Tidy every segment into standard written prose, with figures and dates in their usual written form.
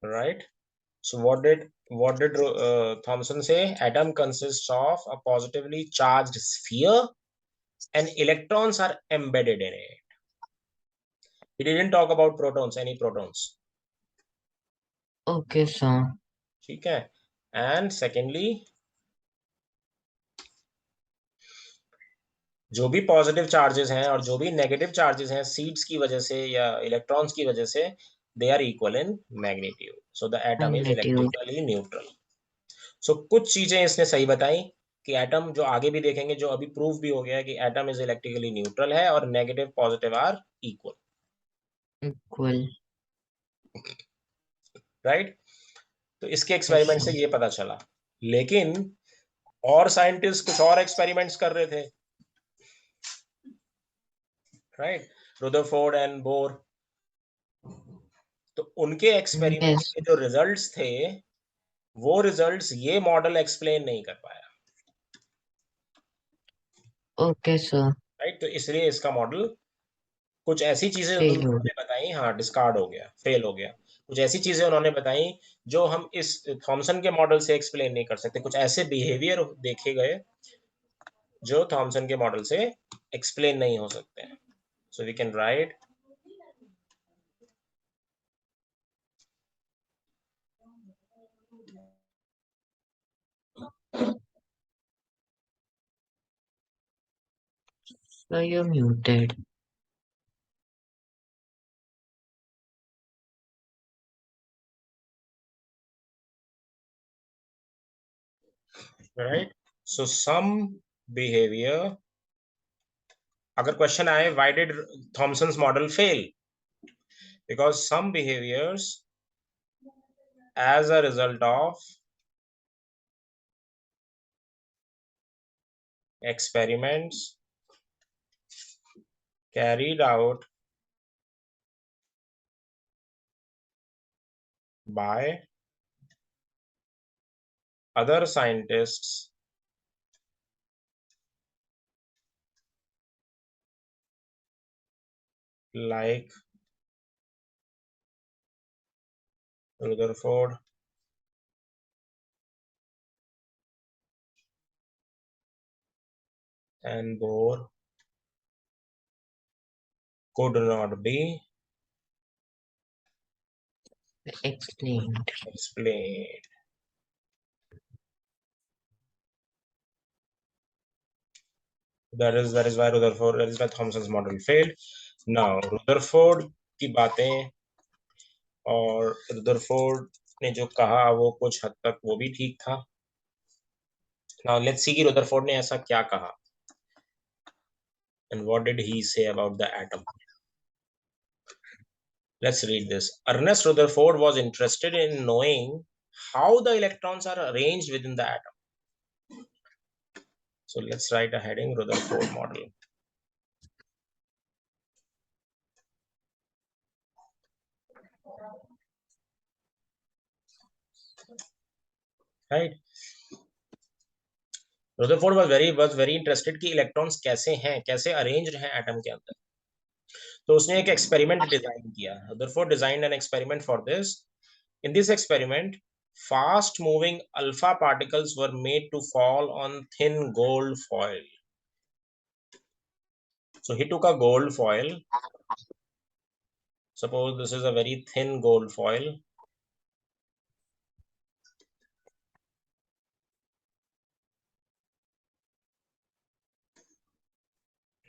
right? So what did Thomson say? Atom consists of a positively charged sphere and electrons are embedded in it. He didn't talk about protons, any protons. Okay, sir. ठीक है. And secondly, जो भी positive charges हैं और जो भी negative charges हैं seeds की वजह से या इलेक्ट्रॉन्स की वजह से, they are equal in magnitude. So the atom is Magnitude. Electrically neutral. So कुछ चीजें इसने सही बताई कि एटम, जो आगे भी देखेंगे, जो अभी प्रूफ भी हो गया है कि एटम इज इलेक्ट्रिकली न्यूट्रल है और negative positive are equal. Equal. Right. तो इसके Yes, एक्सपेरिमेंट sir. से ये पता चला. लेकिन और साइंटिस्ट कुछ और एक्सपेरिमेंट्स कर रहे थे. राइट. Rutherford and bore. तो उनके एक्सपेरिमेंट्स Yes. के जो रिजल्ट्स थे, वो रिजल्ट्स ये मॉडल एक्सप्लेन नहीं कर पाया. Okay, sir. राइट. तो इसलिए इसका मॉडल, कुछ ऐसी चीजें Failure. उन्होंने बताई, हाँ, डिस्कार्ड हो गया, फेल हो गया. कुछ ऐसी चीजें उन्होंने बताई जो हम इस थॉमसन के मॉडल से एक्सप्लेन नहीं कर सकते. कुछ ऐसे बिहेवियर देखे गए जो थॉमसन के मॉडल से एक्सप्लेन नहीं हो सकते हैं. So we can write So you're muted. Right. So some behaviour. अगर क्वेश्चन आए why did Thomson's model fail, because some behaviours as a result of experiments carried out by other scientists like Rutherford and Bohr could not be Explained. explained. That is why Rutherford, that is why Thomson's model failed. Now Rutherford की बातें और Rutherford ने जो कहा वो कुछ हद तक वो भी ठीक था. Now let's see कि Rutherford ने ऐसा क्या कहा and what did he say about the atom. Let's read this. Ernest Rutherford was interested in knowing how the electrons are arranged within the atom. So let's write a heading, Rutherford model. Right. Rutherford was very interested कि electrons कैसे हैं, कैसे arranged हैं atom के अंदर. तो उसने एक एक्सपेरिमेंट डिजाइन किया. Rutherford designed an experiment for this. In this experiment, fast moving alpha particles were made to fall on thin gold foil. So he took a gold foil. Suppose this is a very thin gold foil.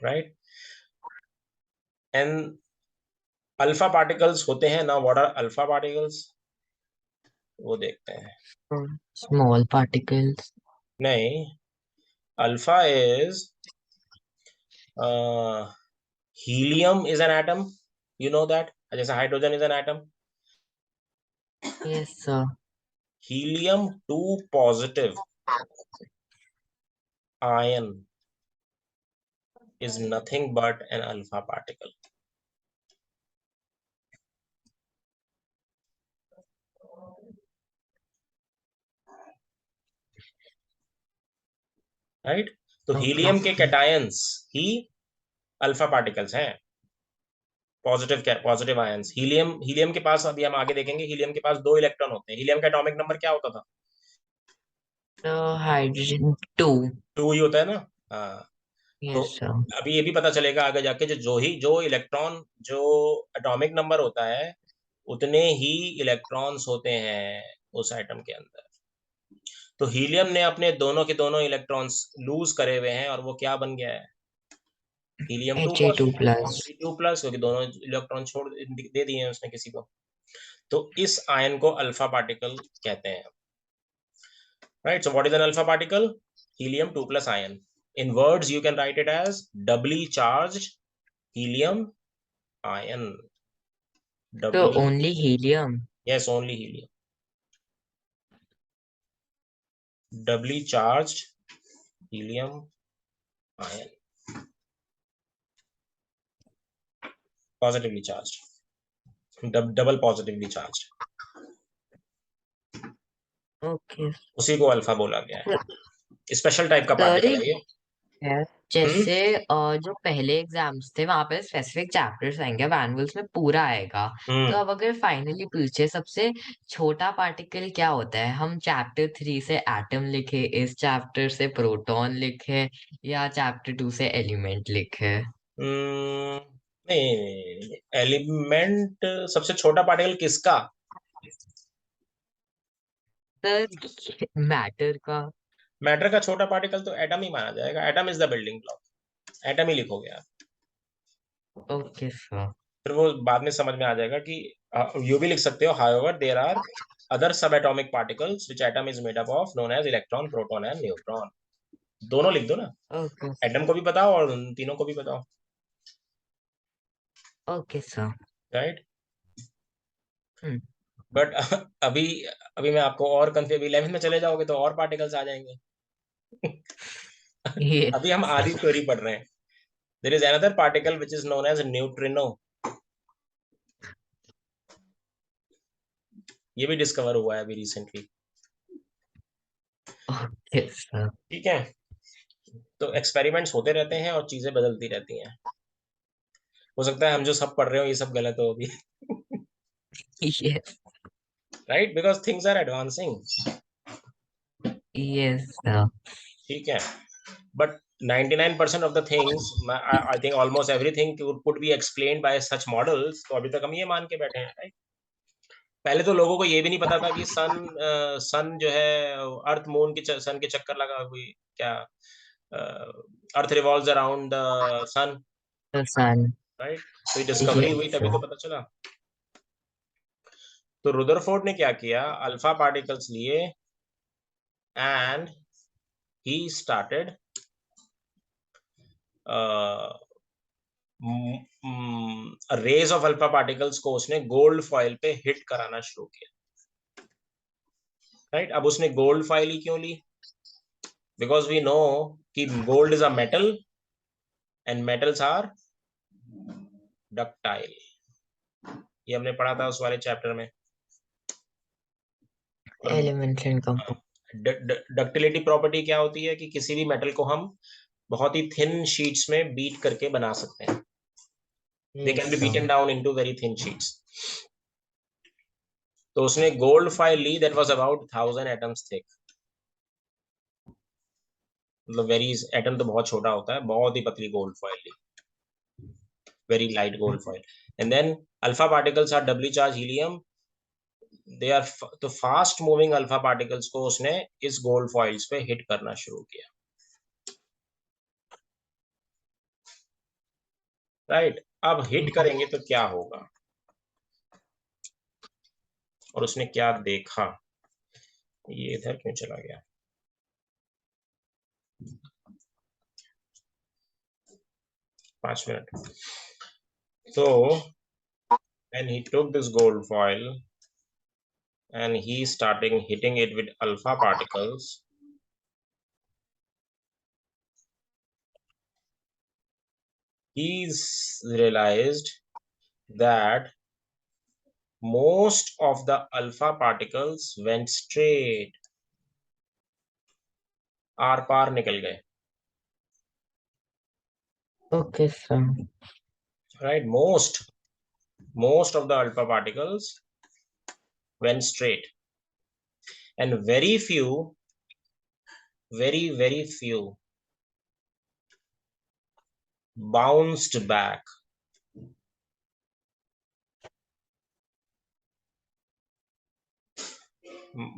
Right. And alpha particles होते हैं ना. What R alpha particles, वो देखते हैं. Small particles. नहीं, alpha is helium is an atom. You know that. जैसे hydrogen is an atom. Yes, sir. Helium 2 positive ion is nothing but an alpha particle. Right. तो Okay. Helium के cations ही alpha particles हैं. Positive ions. Helium के पास, अभी हम आगे देखेंगे, हीलियम के पास 2 इलेक्ट्रॉन होते हैं। हीलियम का एटॉमिक नंबर क्या होता था? हाइड्रोजन 2। 2 ही होता है ना। हाँ। तो यस सर। अभी ये भी पता चलेगा आगे जाके, जो इलेक्ट्रॉन, जो एटॉमिक नंबर होता है, उतने ही इलेक्ट्रॉन्स होते हैं उस एटम के अंदर। तो हीलियम ने अपने दोनों के दोनों इलेक्ट्रॉन्स लूज करे हुए हैं, और वो क्या बन गया है? Helium to Ha2 plus. He2+, क्योंकि दोनों इलेक्ट्रॉन छोड़ दे दिए हैं उसने किसी को। तो इस आयन को अल्फा पार्टिकल कहते हैं। Right, so what is an alpha particle? He2+ ion. In words you can write it as doubly charged helium ion. तो Doubly, only helium. yes, only helium. Doubly charged helium ion. Positively charged. Double positively charged. Okay उसी को alpha बोला गया है। Special type का sir. Particle है ये। है हम्म। जैसे जो पहले एग्जाम्स थे वहां पे स्पेसिफिक चैप्टर्स आएंगे, अब एनुअल्स में पूरा आएगा। तो हम्म। अब अगर फाइनली पूछे सबसे छोटा पार्टिकल क्या होता है, हम चैप्टर 3 से एटम लिखे, इस चैप्टर से प्रोटॉन लिखे, या चैप्टर 2 से एलिमेंट लिखे? नहीं, एलिमेंट सबसे छोटा पार्टिकल किसका? सर मैटर का। मैटर का छोटा पार्टिकल तो एटम ही माना जाएगा। Atom is the building block. Atom ही लिखोगे आप। Okay sir. फिर वो बाद में समझ में आ जाएगा कि यू भी लिख सकते हो, however there are other sub atomic particles which atom is made up of, known as electron, proton and neutron. दोनों लिख दो ना। ओके। एटम को भी बताओ और उन तीनों को भी बताओ। Okay sir. Right. Hmm. But अभी अभी मैं आपको और कंफ्यूज, 11th में चले जाओगे तो और पार्टिकल्स आ जाएंगे। ये अभी हम आधी थ्योरी पढ़ रहे हैं। There is another particle which is known as neutrino. ये भी डिस्कवर हुआ है अभी रिसेंटली। Okay sir. ठीक है। तो एक्सपेरिमेंट्स होते रहते हैं और चीजें बदलती रहती हैं। हो सकता है हम जो सब पढ़ रहे हो ये सब गलत हो अभी। ये right, because things are advancing. Yes sir. ठीक है। But 99% of the things, I think almost everything could be explained by such models. तो अभी तक हम ये मान के बैठे हैं, राइट। पहले तो लोगों को ये भी नहीं पता था कि सन जो है, अर्थ मून के सन के चक्कर लगा हुई क्या, earth revolves around the sun. Sun. Right. तो ये डिस्कवरी यस हुई तभी सर। तो पता चला। तो रुदरफोर्ड ने क्या किया, अल्फा पार्टिकल्स लिए, and he started rays of alpha particles को उसने गोल्ड फॉइल पे हिट कराना शुरू किया। राइट। अब उसने गोल्ड फॉइल ही क्यों ली? बिकॉज वी नो कि gold is a metal, and metals are ductile. ये हमने पढ़ा था उस वाले चैप्टर में। और elementary and compound. Ductility property क्या होती है कि किसी भी मेटल को हम बहुत ही थिन शीट्स में बीट करके बना सकते हैं। They yes can be sir. Beaten down into very thin sheets. तो उसने गोल्ड फाइल ली that was about 1000 atoms thick. मतलब वेरी, एटम तो बहुत छोटा होता है, बहुत ही पतली गोल्ड फॉइल ली, very light gold foil. And then alpha particles are doubly charged helium. They are, तो फास्ट मूविंग अल्फा पार्टिकल्स को उसने इस गोल्ड फॉइल्स पे हिट करना शुरू किया। राइट। अब हिट करेंगे तो क्या होगा, और उसने क्या देखा? ये इधर क्यों चला गया? 5 minute. So when he took this gold foil and he starting hitting it with alpha particles, he's realized that most of the alpha particles went straight, आर पार निकल गए। Okay sir. Right, most. most of the alpha particles went straight, and very few, very few bounced back.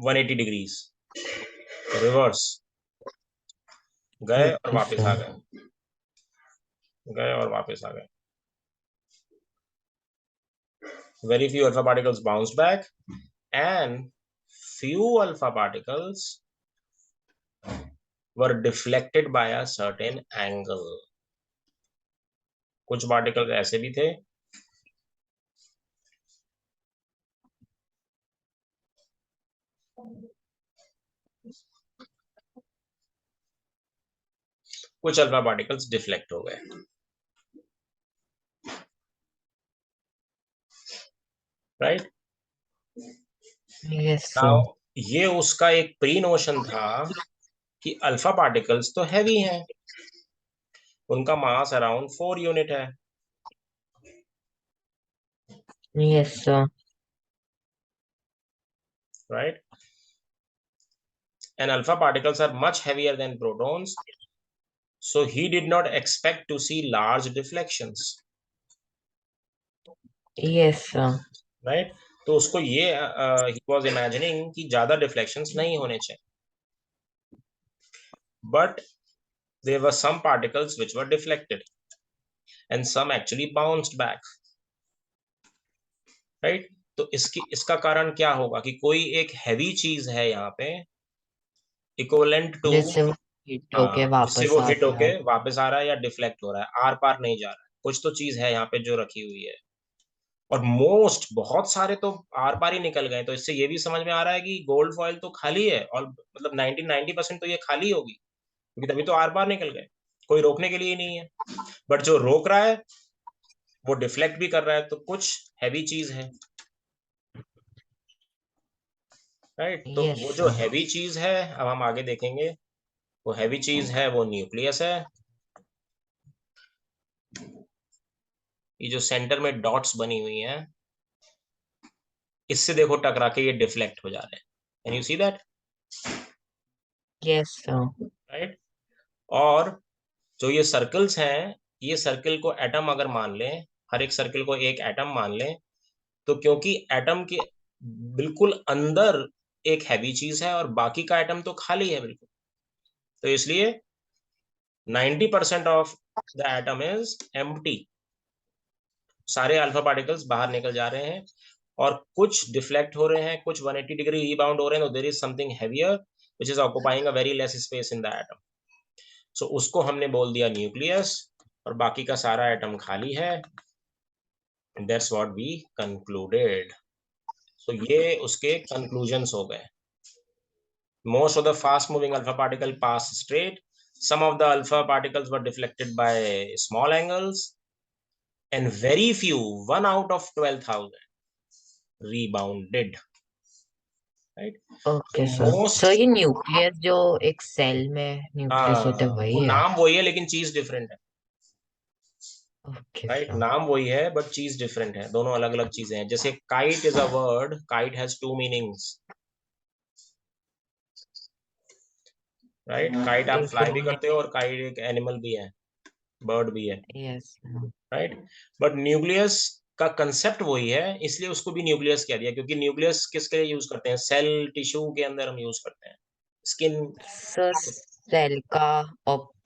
(180°) reverse गए और okay वापस आ sir. गए, गए और वापस आ गए. Very few alpha particles bounced back, and few alpha particles were deflected by a certain angle. कुछ particles ऐसे भी थे, कुछ अल्फा पार्टिकल्स डिफ्लेक्ट हो गए. राइट. Yes now sir. ये उसका एक प्री नोशन था कि अल्फा पार्टिकल्स तो हैवी हैं, उनका मास अराउंड 4 यूनिट है. Yes sir. Right. And alpha particles are much heavier than protons, so he did not expect to see large deflections. Yes sir. Right. तो उसको ये he was imagining कि ज्यादा deflections नहीं होने चाहिए, but there were some particles which were deflected and some actually bounced back. Right. तो इसका कारण क्या होगा कि कोई एक हैवी चीज है यहाँ पे, इक्विवेलेंट टू, जिससे वो हिट होके जिससे वापस वो हिट आता होके है। वापस आ रहा है या डिफ्लेक्ट हो रहा है, आर पार नहीं जा रहा है. कुछ तो चीज है यहाँ पे जो रखी हुई है, और बहुत सारे तो आर पार ही निकल गए. तो इससे ये भी समझ में आ रहा है कि गोल्ड फॉइल तो खाली है, और मतलब 90% तो ये खाली होगी, क्योंकि तभी तो आर पार निकल गए, कोई रोकने के लिए नहीं है. बट जो रोक रहा है वो डिफ्लेक्ट भी कर रहा है, तो कुछ हैवी चीज है. राइट. तो यस वो जो सर। हैवी चीज है, अब हम आगे देखेंगे, वो हैवी चीज है वो न्यूक्लियस है. ये जो सेंटर में डॉट्स बनी हुई हैं, इससे देखो टकरा के ये डिफ्लेक्ट हो जा रहे हैं. Can you see that? Yes sir. Right. और जो ये सर्कल्स हैं, ये सर्कल को एटम अगर मान लें, हर एक सर्कल को एक एटम मान लें, तो क्योंकि एटम के बिल्कुल अंदर एक हैवी चीज है और बाकी का एटम तो खाली है बिल्कुल, तो इसलिए 90% of the atom is empty. सारे अल्फा पार्टिकल्स बाहर निकल जा रहे हैं, और कुछ डिफ्लेक्ट हो रहे हैं, कुछ 180° रीबाउंड हो रहे हैं. तो there is something heavier which is occupying a very less space in the atom. So उसको हमने बोल दिया न्यूक्लियस, और बाकी का सारा एटम खाली है. That's what we concluded. So ये उसके कंक्लूजन्स हो गए. Most of the fast moving alpha particle pass straight. Some of the alpha particles were deflected by small angles, and very few, 1 out of 12,000, rebounded. Right. So okay sir. most, sir ये nucleus जो एक cell में nucleus होता है वो वही है? नाम वही है लेकिन चीज डिफरेंट है. Okay right. सर। नाम वही है बट चीज डिफरेंट है, दोनों अलग अलग चीजें हैं. जैसे kite is a word, kite has 2 meanings. Right. Kite आप एक फ्लाई भी मीनिंग। करते हो, और काइट एक एनिमल भी है, बर्ड भी है. यस। राइट. बट न्यूक्लियस का कंसेप्ट वही है, इसलिए उसको भी न्यूक्लियस कह दिया, क्योंकि न्यूक्लियस किसके लिए यूज करते हैं? सेल टिश्यू के अंदर हम यूज करते हैं. स्किन सर सेल का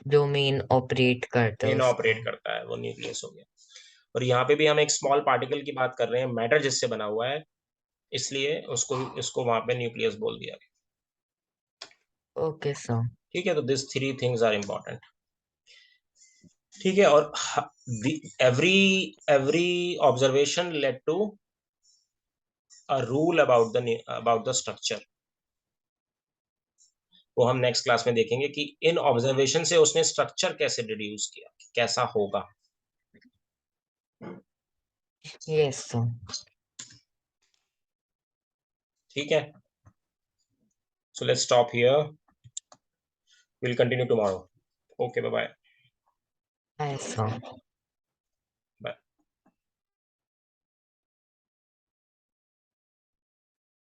जो मेन ऑपरेट करता है मेन उसको। ऑपरेट करता है, वो न्यूक्लियस हो गया. और यहाँ पे भी हम एक स्मॉल पार्टिकल की बात कर रहे हैं, मैटर जिससे बना हुआ है, इसलिए उसको इसको वहां पे न्यूक्लियस बोल दिया गया. Okay sir. ठीक है. तो दिस 3 थिंग्स आर इंपॉर्टेंट. ठीक है. और every every observation led to a rule about the structure. वो हम नेक्स्ट क्लास में देखेंगे कि इन ऑब्जर्वेशन से उसने स्ट्रक्चर कैसे डिड्यूस किया, कैसा होगा. Yes sir. ठीक है. So let's stop here. Will continue tomorrow. Okay, bye bye. Yes sir.